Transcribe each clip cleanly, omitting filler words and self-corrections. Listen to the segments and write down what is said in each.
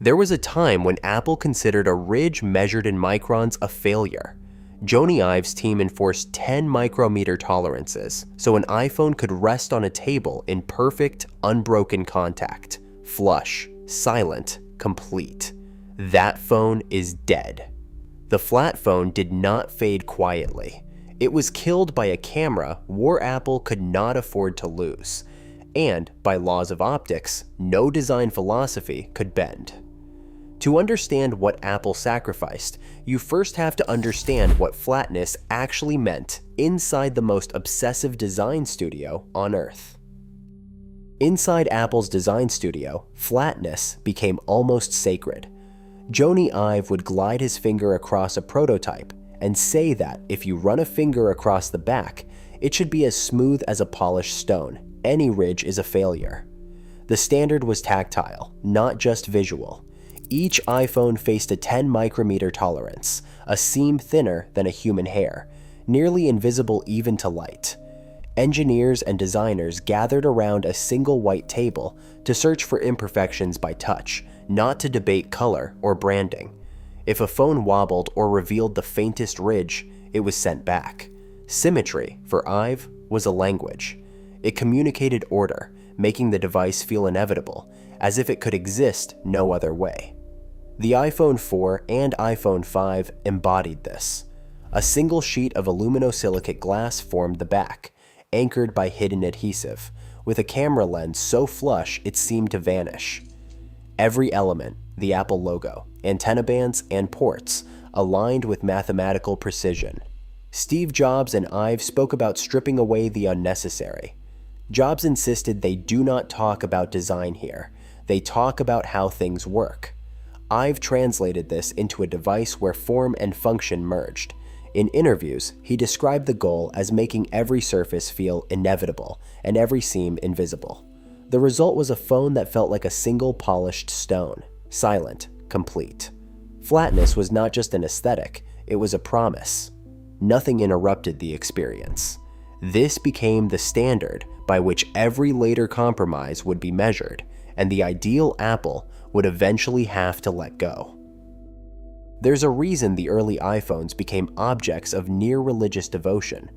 There was a time when Apple considered a ridge measured in microns a failure. Jony Ive's team enforced 10 micrometer tolerances, so an iPhone could rest on a table in perfect, unbroken contact. Flush, silent, complete. That phone is dead. The flat phone did not fade quietly. It was killed by a camera War Apple could not afford to lose. And, by laws of optics, no design philosophy could bend. To understand what Apple sacrificed, you first have to understand what flatness actually meant inside the most obsessive design studio on Earth. Inside Apple's design studio, flatness became almost sacred. Jony Ive would glide his finger across a prototype and say that if you run a finger across the back, it should be as smooth as a polished stone. Any ridge is a failure. The standard was tactile, not just visual. Each iPhone faced a 10 micrometer tolerance, a seam thinner than a human hair, nearly invisible even to light. Engineers and designers gathered around a single white table to search for imperfections by touch, not to debate color or branding. If a phone wobbled or revealed the faintest ridge, it was sent back. Symmetry, for Ive, was a language. It communicated order, making the device feel inevitable, as if it could exist no other way. The iPhone 4 and iPhone 5 embodied this. A single sheet of aluminosilicate glass formed the back, anchored by hidden adhesive, with a camera lens so flush it seemed to vanish. Every element, the Apple logo, antenna bands, and ports, aligned with mathematical precision. Steve Jobs and Ive spoke about stripping away the unnecessary. Jobs insisted they do not talk about design here, they talk about how things work. Ive translated this into a device where form and function merged. In interviews, he described the goal as making every surface feel inevitable and every seam invisible. The result was a phone that felt like a single polished stone, silent, complete. Flatness was not just an aesthetic, it was a promise. Nothing interrupted the experience. This became the standard by which every later compromise would be measured, and the ideal Apple would eventually have to let go. There's a reason the early iPhones became objects of near-religious devotion.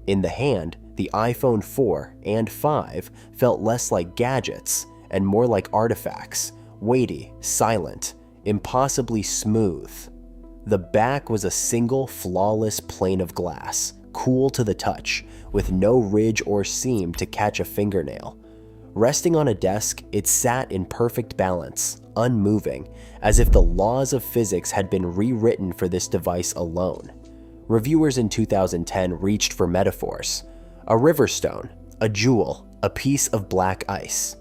In the hand, the iPhone 4 and 5 felt less like gadgets and more like artifacts, weighty, silent, impossibly smooth. The back was a single, flawless plane of glass, cool to the touch, with no ridge or seam to catch a fingernail. Resting on a desk, it sat in perfect balance, unmoving, as if the laws of physics had been rewritten for this device alone. Reviewers in 2010 reached for metaphors. A river stone, a jewel, a piece of black ice.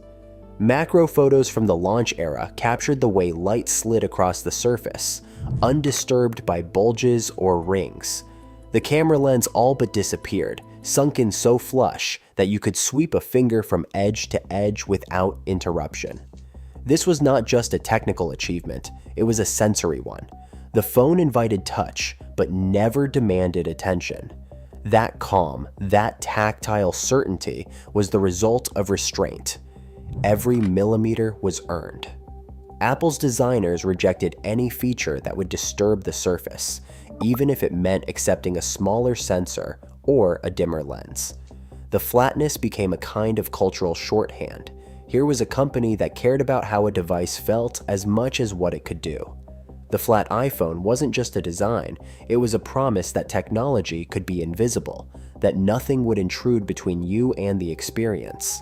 Macro photos from the launch era captured the way light slid across the surface, undisturbed by bulges or rings. The camera lens all but disappeared, sunk in so flush that you could sweep a finger from edge to edge without interruption. This was not just a technical achievement, it was a sensory one. The phone invited touch, but never demanded attention. That calm, that tactile certainty was the result of restraint. Every millimeter was earned. Apple's designers rejected any feature that would disturb the surface, even if it meant accepting a smaller sensor or a dimmer lens. The flatness became a kind of cultural shorthand. Here was a company that cared about how a device felt as much as what it could do. The flat iPhone wasn't just a design, it was a promise that technology could be invisible, that nothing would intrude between you and the experience.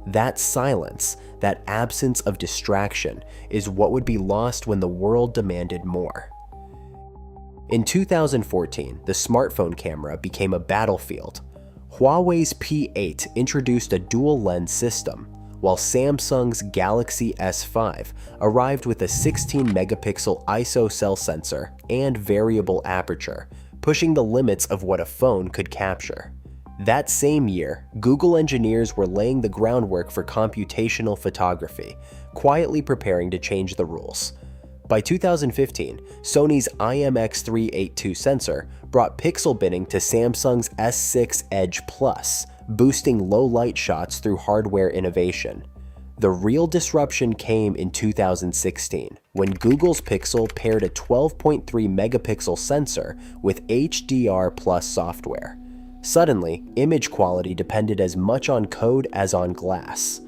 That silence, that absence of distraction, is what would be lost when the world demanded more. In 2014, the smartphone camera became a battlefield. Huawei's P8 introduced a dual-lens system, while Samsung's Galaxy S5 arrived with a 16-megapixel ISO cell sensor and variable aperture, pushing the limits of what a phone could capture. That same year, Google engineers were laying the groundwork for computational photography, quietly preparing to change the rules. By 2015, Sony's IMX382 sensor brought pixel binning to Samsung's S6 Edge Plus, boosting low-light shots through hardware innovation. The real disruption came in 2016 when Google's Pixel paired a 12.3 megapixel sensor with HDR Plus software. Suddenly, image quality depended as much on code as on glass.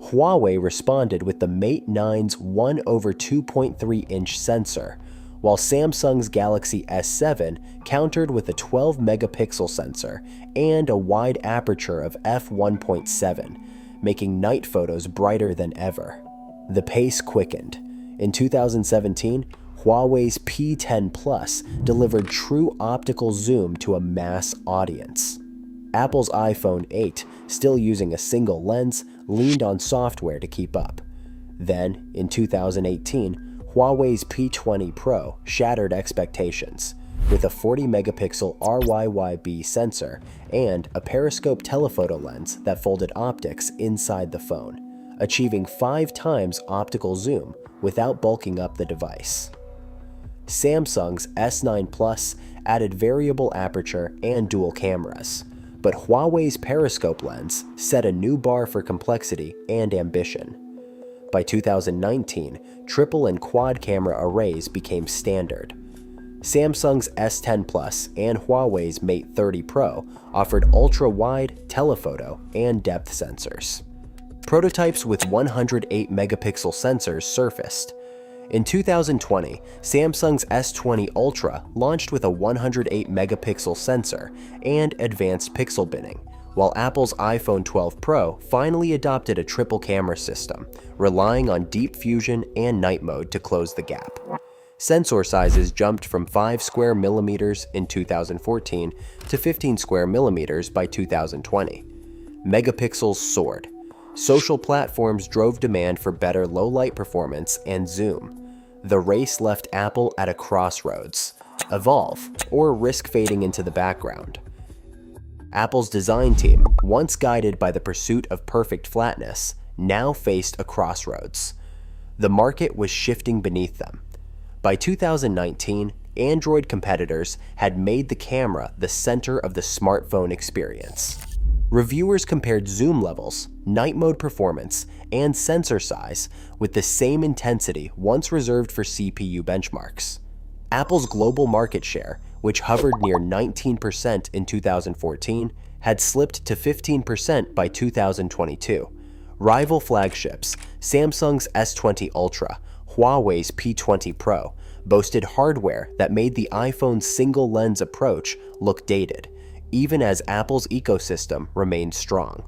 Huawei responded with the Mate 9's 1/2.3-inch sensor, while Samsung's Galaxy S7 countered with a 12 megapixel sensor and a wide aperture of f1.7, making night photos brighter than ever. The pace quickened. In 2017, Huawei's P10 Plus delivered true optical zoom to a mass audience. Apple's iPhone 8, still using a single lens, leaned on software to keep up. Then, in 2018, Huawei's P20 Pro shattered expectations, with a 40-megapixel RYYB sensor and a periscope telephoto lens that folded optics inside the phone, achieving 5 times optical zoom without bulking up the device. Samsung's S9 Plus added variable aperture and dual cameras, but Huawei's periscope lens set a new bar for complexity and ambition. By 2019, triple and quad camera arrays became standard. Samsung's S10 Plus and Huawei's Mate 30 Pro offered ultra-wide, telephoto, and depth sensors. Prototypes with 108 megapixel sensors surfaced. In 2020, Samsung's S20 Ultra launched with a 108 megapixel sensor and advanced pixel binning, while Apple's iPhone 12 Pro finally adopted a triple camera system, relying on deep fusion and night mode to close the gap. Sensor sizes jumped from 5 square millimeters in 2014 to 15 square millimeters by 2020. Megapixels soared. Social platforms drove demand for better low-light performance and zoom. The race left Apple at a crossroads: evolve or risk fading into the background. Apple's design team, once guided by the pursuit of perfect flatness, now faced a crossroads. The market was shifting beneath them. By 2019, Android competitors had made the camera the center of the smartphone experience. Reviewers compared zoom levels, night mode performance, and sensor size with the same intensity once reserved for CPU benchmarks. Apple's global market share, which hovered near 19% in 2014, had slipped to 15% by 2022. Rival flagships, Samsung's S20 Ultra, Huawei's P20 Pro, boasted hardware that made the iPhone's single-lens approach look dated, even as Apple's ecosystem remained strong.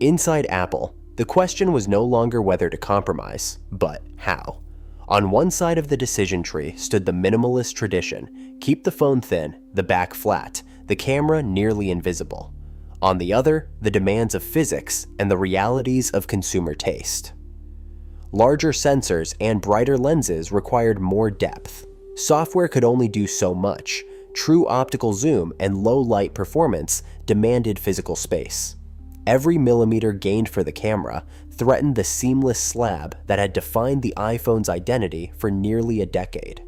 Inside Apple, the question was no longer whether to compromise, but how. On one side of the decision tree stood the minimalist tradition: keep the phone thin, the back flat, the camera nearly invisible. On the other, the demands of physics and the realities of consumer taste. Larger sensors and brighter lenses required more depth. Software could only do so much. True optical zoom and low-light performance demanded physical space. Every millimeter gained for the camera threatened the seamless slab that had defined the iPhone's identity for nearly a decade.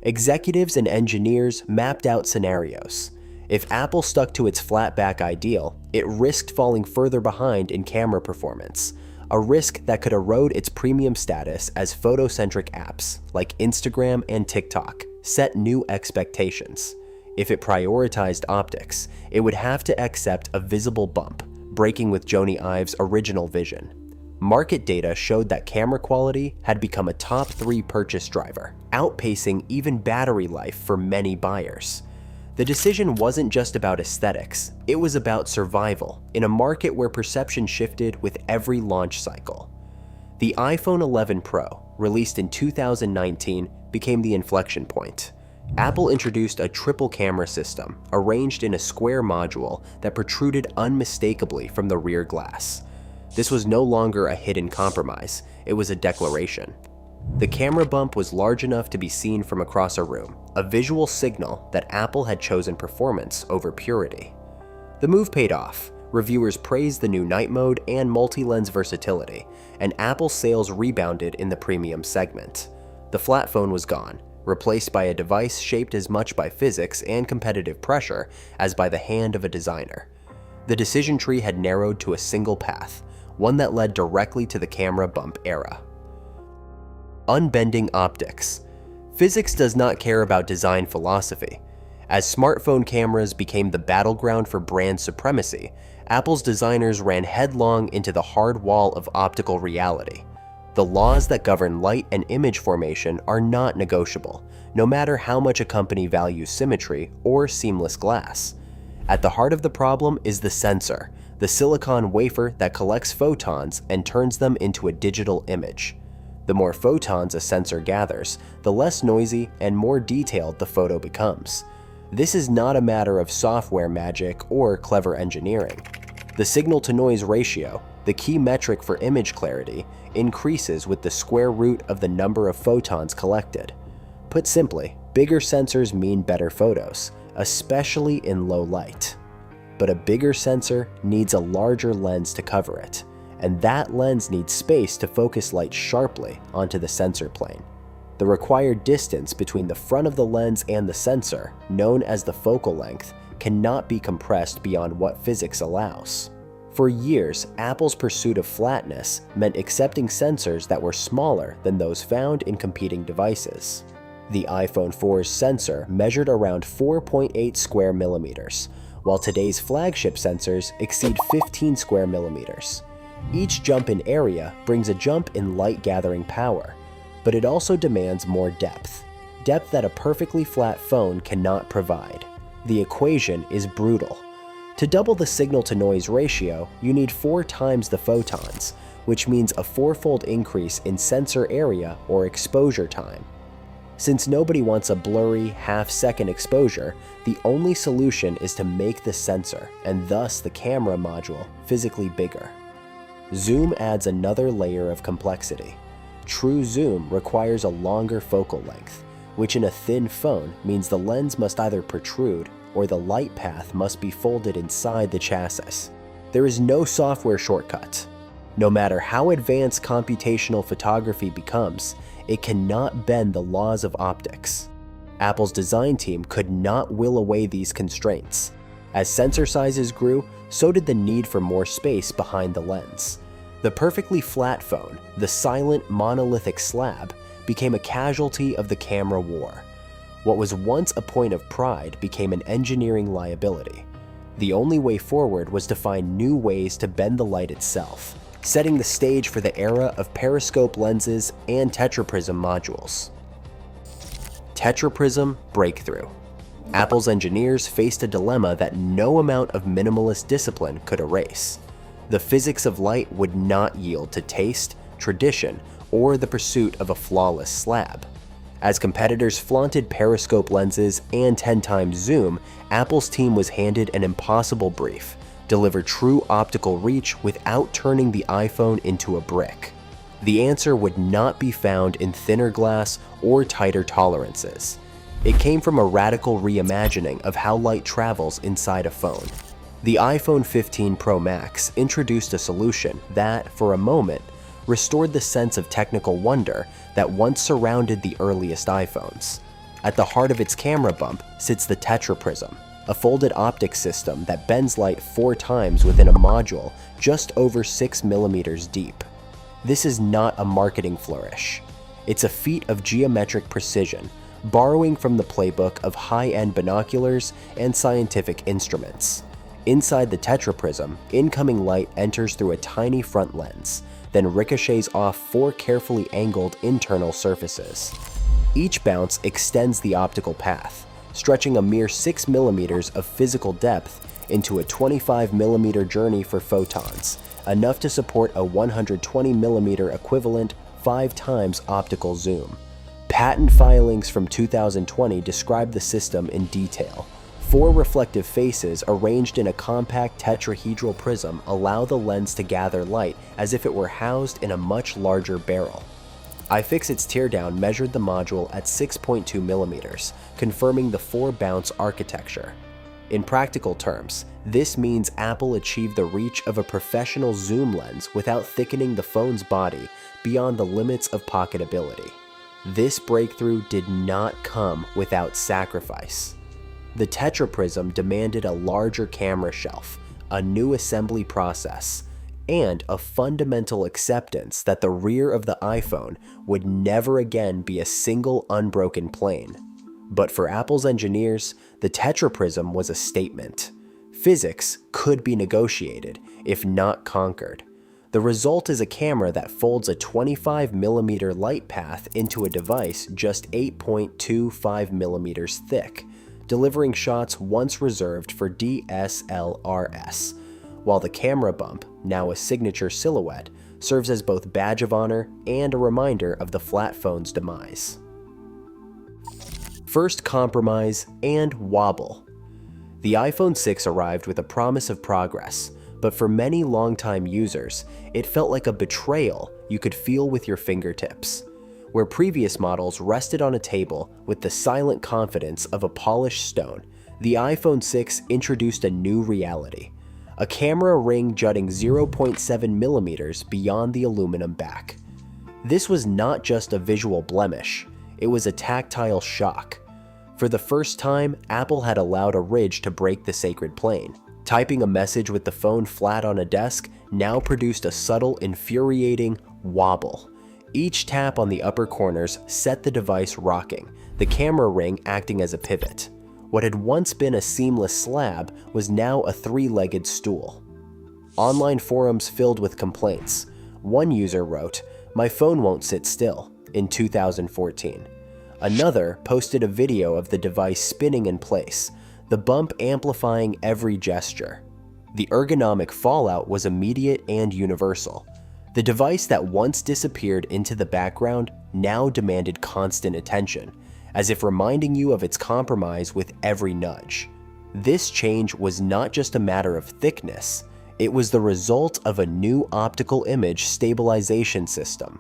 Executives and engineers mapped out scenarios. If Apple stuck to its flat-back ideal, it risked falling further behind in camera performance, a risk that could erode its premium status as photocentric apps like Instagram and TikTok set new expectations. If it prioritized optics, it would have to accept a visible bump, breaking with Jony Ive's original vision. Market data showed that camera quality had become a top 3 purchase driver, outpacing even battery life for many buyers. The decision wasn't just about aesthetics, it was about survival in a market where perception shifted with every launch cycle. The iPhone 11 Pro, released in 2019, became the inflection point. Apple introduced a triple camera system arranged in a square module that protruded unmistakably from the rear glass. This was no longer a hidden compromise, it was a declaration. The camera bump was large enough to be seen from across a room, a visual signal that Apple had chosen performance over purity. The move paid off. Reviewers praised the new night mode and multi-lens versatility, and Apple's sales rebounded in the premium segment. The flat phone was gone, replaced by a device shaped as much by physics and competitive pressure as by the hand of a designer. The decision tree had narrowed to a single path, one that led directly to the camera bump era. Unbending optics. Physics does not care about design philosophy. As smartphone cameras became the battleground for brand supremacy, Apple's designers ran headlong into the hard wall of optical reality. The laws that govern light and image formation are not negotiable, no matter how much a company values symmetry or seamless glass. At the heart of the problem is the sensor, the silicon wafer that collects photons and turns them into a digital image. The more photons a sensor gathers, the less noisy and more detailed the photo becomes. This is not a matter of software magic or clever engineering. The signal-to-noise ratio, the key metric for image clarity, increases with the square root of the number of photons collected. Put simply, bigger sensors mean better photos, especially in low light. But a bigger sensor needs a larger lens to cover it, and that lens needs space to focus light sharply onto the sensor plane. The required distance between the front of the lens and the sensor, known as the focal length, cannot be compressed beyond what physics allows. For years, Apple's pursuit of flatness meant accepting sensors that were smaller than those found in competing devices. The iPhone 4's sensor measured around 4.8 square millimeters, while today's flagship sensors exceed 15 square millimeters. Each jump in area brings a jump in light-gathering power, but it also demands more depth that a perfectly flat phone cannot provide. The equation is brutal. To double the signal-to-noise ratio, you need 4 times the photons, which means a 4-fold increase in sensor area or exposure time. Since nobody wants a blurry, half-second exposure, the only solution is to make the sensor, and thus the camera module, physically bigger. Zoom adds another layer of complexity. True zoom requires a longer focal length, which in a thin phone means the lens must either protrude or the light path must be folded inside the chassis. There is no software shortcut. No matter how advanced computational photography becomes, it cannot bend the laws of optics. Apple's design team could not will away these constraints. As sensor sizes grew, so did the need for more space behind the lens. The perfectly flat phone, the silent monolithic slab, became a casualty of the camera war. What was once a point of pride became an engineering liability. The only way forward was to find new ways to bend the light itself, setting the stage for the era of periscope lenses and tetraprism modules. Tetraprism breakthrough. Apple's engineers faced a dilemma that no amount of minimalist discipline could erase. The physics of light would not yield to taste, tradition, or the pursuit of a flawless slab. As competitors flaunted periscope lenses and 10 times zoom, Apple's team was handed an impossible brief: deliver true optical reach without turning the iPhone into a brick. The answer would not be found in thinner glass or tighter tolerances. It came from a radical reimagining of how light travels inside a phone. The iPhone 15 Pro Max introduced a solution that, for a moment, restored the sense of technical wonder that once surrounded the earliest iPhones. At the heart of its camera bump sits the tetraprism, a folded optics system that bends light 4 times within a module just over 6 millimeters deep. This is not a marketing flourish. It's a feat of geometric precision, borrowing from the playbook of high-end binoculars and scientific instruments. Inside the tetraprism, incoming light enters through a tiny front lens, then ricochets off 4 carefully angled internal surfaces. Each bounce extends the optical path, stretching a mere 6 millimeters of physical depth into a 25 millimeter journey for photons, enough to support a 120 millimeter equivalent 5 times optical zoom. Patent filings from 2020 describe the system in detail. 4 reflective faces arranged in a compact tetrahedral prism allow the lens to gather light as if it were housed in a much larger barrel. iFixit's teardown measured the module at 6.2 millimeters, confirming the 4-bounce architecture. In practical terms, this means Apple achieved the reach of a professional zoom lens without thickening the phone's body beyond the limits of pocketability. This breakthrough did not come without sacrifice. The tetraprism demanded a larger camera shelf, a new assembly process, and a fundamental acceptance that the rear of the iPhone would never again be a single unbroken plane. But for Apple's engineers, the tetraprism was a statement. Physics could be negotiated, if not conquered. The result is a camera that folds a 25mm light path into a device just 8.25mm thick, delivering shots once reserved for DSLRs, while the camera bump, now a signature silhouette, serves as both badge of honor and a reminder of the flat phone's demise. First compromise and Wobble. The iPhone 6 arrived with a promise of progress, but for many longtime users, it felt like a betrayal you could feel with your fingertips. Where previous models rested on a table with the silent confidence of a polished stone, the iPhone 6 introduced a new reality. A camera ring jutting 0.7mm beyond the aluminum back. This was not just a visual blemish, it was a tactile shock. For the first time, Apple had allowed a ridge to break the sacred plane. Typing a message with the phone flat on a desk now produced a subtle, infuriating wobble. Each tap on the upper corners set the device rocking, the camera ring acting as a pivot. What had once been a seamless slab was now a three-legged stool. Online forums filled with complaints. One user wrote, "My phone won't sit still," in 2014. Another posted a video of the device spinning in place, the bump amplifying every gesture. The ergonomic fallout was immediate and universal. The device that once disappeared into the background now demanded constant attention, as if reminding you of its compromise with every nudge. This change was not just a matter of thickness, it was the result of a new optical image stabilization system.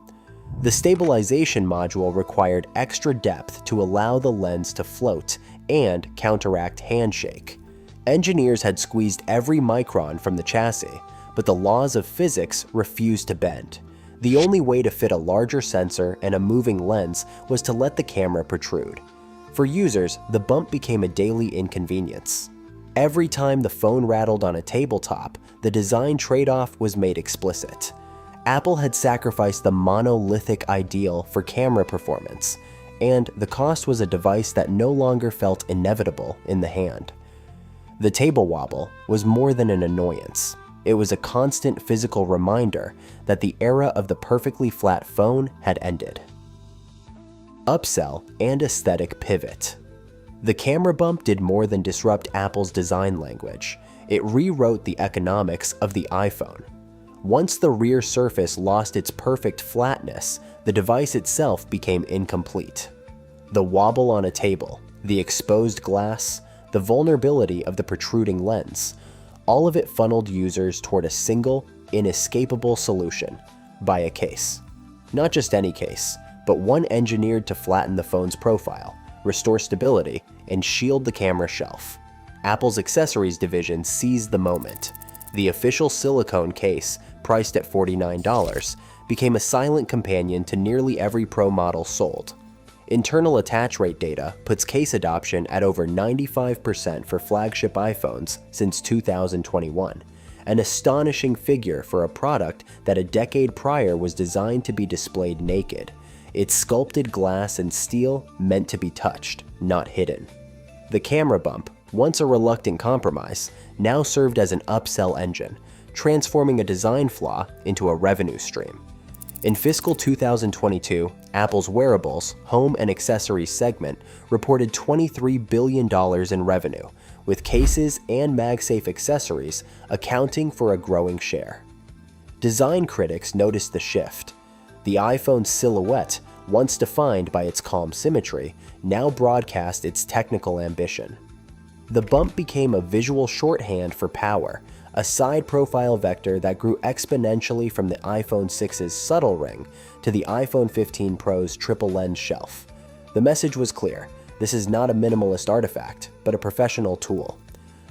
The stabilization module required extra depth to allow the lens to float and counteract handshake. Engineers had squeezed every micron from the chassis, but the laws of physics refused to bend. The only way to fit a larger sensor and a moving lens was to let the camera protrude. For users, the bump became a daily inconvenience. Every time the phone rattled on a tabletop, the design trade-off was made explicit. Apple had sacrificed the monolithic ideal for camera performance, and the cost was a device that no longer felt inevitable in the hand. The table wobble was more than an annoyance. It was a constant physical reminder that the era of the perfectly flat phone had ended. Upsell and aesthetic pivot. The camera bump did more than disrupt Apple's design language. It rewrote the economics of the iPhone. Once the rear surface lost its perfect flatness, the device itself became incomplete. The wobble on a table, the exposed glass, the vulnerability of the protruding lens, all of it funneled users toward a single, inescapable solution: buy a case. Not just any case, but one engineered to flatten the phone's profile, restore stability, and shield the camera shelf. Apple's accessories division seized the moment. The official silicone case, priced at $49, became a silent companion to nearly every Pro model sold. Internal attach rate data puts case adoption at over 95% for flagship iPhones since 2021, an astonishing figure for a product that a decade prior was designed to be displayed naked, its sculpted glass and steel meant to be touched, not hidden. The camera bump, once a reluctant compromise, now served as an upsell engine, transforming a design flaw into a revenue stream. In fiscal 2022, Apple's wearables, home and accessories segment reported $23 billion in revenue, with cases and MagSafe accessories accounting for a growing share. Design critics noticed the shift. The iPhone's silhouette, once defined by its calm symmetry, now broadcast its technical ambition. The bump became a visual shorthand for power, a side profile vector that grew exponentially from the iPhone 6's subtle ring to the iPhone 15 Pro's triple lens shelf. The message was clear: this is not a minimalist artifact, but a professional tool.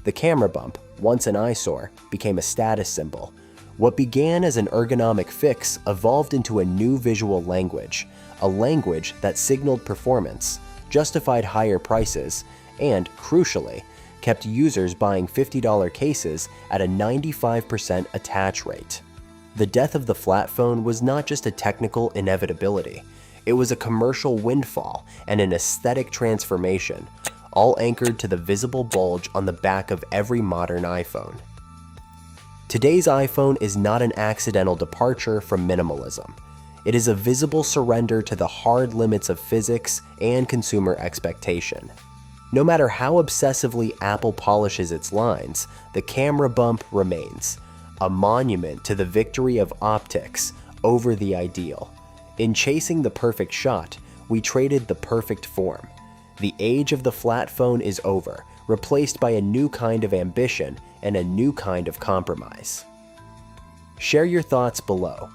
The camera bump, once an eyesore, became a status symbol. What began as an ergonomic fix evolved into a new visual language, a language that signaled performance, justified higher prices, and, crucially, kept users buying $50 cases at a 95% attach rate. The death of the flat phone was not just a technical inevitability, it was a commercial windfall and an aesthetic transformation, all anchored to the visible bulge on the back of every modern iPhone. Today's iPhone is not an accidental departure from minimalism. It is a visible surrender to the hard limits of physics and consumer expectation. No matter how obsessively Apple polishes its lines, the camera bump remains, a monument to the victory of optics over the ideal. In chasing the perfect shot, we traded the perfect form. The age of the flat phone is over, replaced by a new kind of ambition and a new kind of compromise. Share your thoughts below.